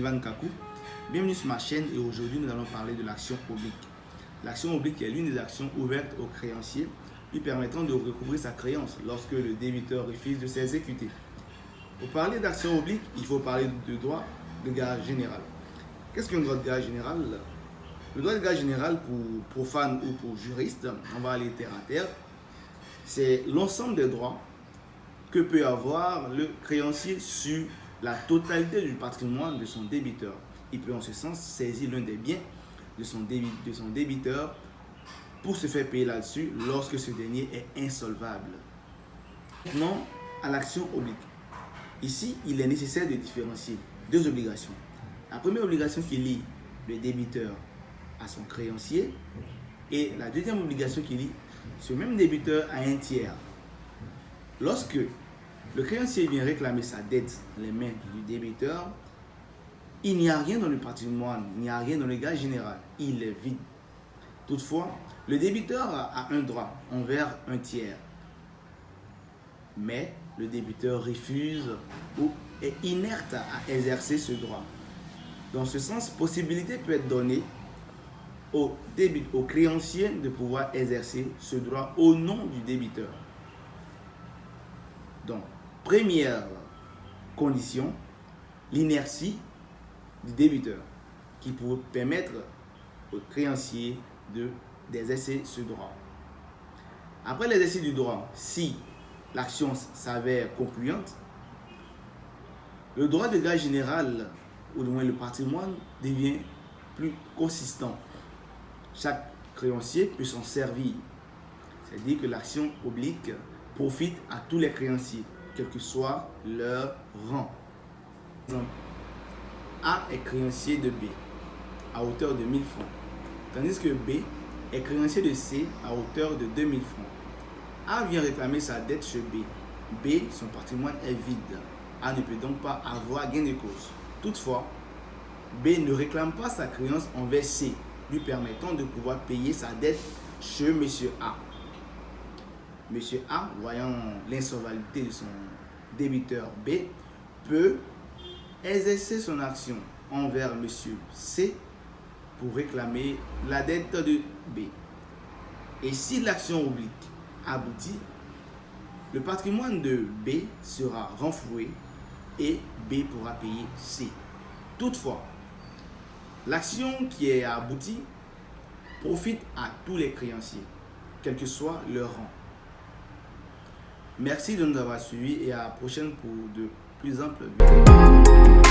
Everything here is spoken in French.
Ivan Kakou. Bienvenue sur ma chaîne et aujourd'hui nous allons parler de l'action oblique. L'action oblique est l'une des actions ouvertes aux créanciers lui permettant de recouvrer sa créance lorsque le débiteur refuse de s'exécuter. Pour parler d'action oblique, il faut parler de droit de gage général. Qu'est-ce qu'un droit de gage général? Le droit de gage général, pour profane ou pour juriste, on va aller terre à terre, c'est l'ensemble des droits que peut avoir le créancier sur la totalité du patrimoine de son débiteur. Il peut en ce sens saisir l'un des biens de son débiteur pour se faire payer là-dessus lorsque ce dernier est insolvable. Maintenant, à l'action oblique. Ici, il est nécessaire de différencier deux obligations. La première obligation qui lie le débiteur à son créancier et la deuxième obligation qui lie ce même débiteur à un tiers. Lorsque le créancier vient réclamer sa dette dans les mains du débiteur, il n'y a rien dans le patrimoine, il n'y a rien dans le gage général, il est vide. Toutefois, le débiteur a un droit envers un tiers, mais le débiteur refuse ou est inerte à exercer ce droit. Dans ce sens, possibilité peut être donnée au créancier de pouvoir exercer ce droit au nom du débiteur. Donc, première condition, l'inertie du débiteur qui pourrait permettre au créancier d'exercer ce droit. Après l'exercice du droit, si l'action s'avère concluante, le droit de gage général, ou du moins le patrimoine, devient plus consistant. Chaque créancier peut s'en servir. C'est-à-dire que l'action oblique profite à tous les créanciers, quel que soit leur rang. Par exemple, A est créancier de B à hauteur de 1000 francs, tandis que B est créancier de C à hauteur de 2000 francs. A vient réclamer sa dette chez B. B, son patrimoine est vide. A ne peut donc pas avoir gain de cause. Toutefois, B ne réclame pas sa créance envers C, lui permettant de pouvoir payer sa dette chez M. A. M. A, voyant l'insolvabilité de son débiteur B, peut exercer son action envers M. C pour réclamer la dette de B. Et si l'action oblique aboutit, le patrimoine de B sera renfloué et B pourra payer C. Toutefois, l'action qui est aboutie profite à tous les créanciers, quel que soit leur rang. Merci de nous avoir suivis et à la prochaine pour de plus amples vidéos.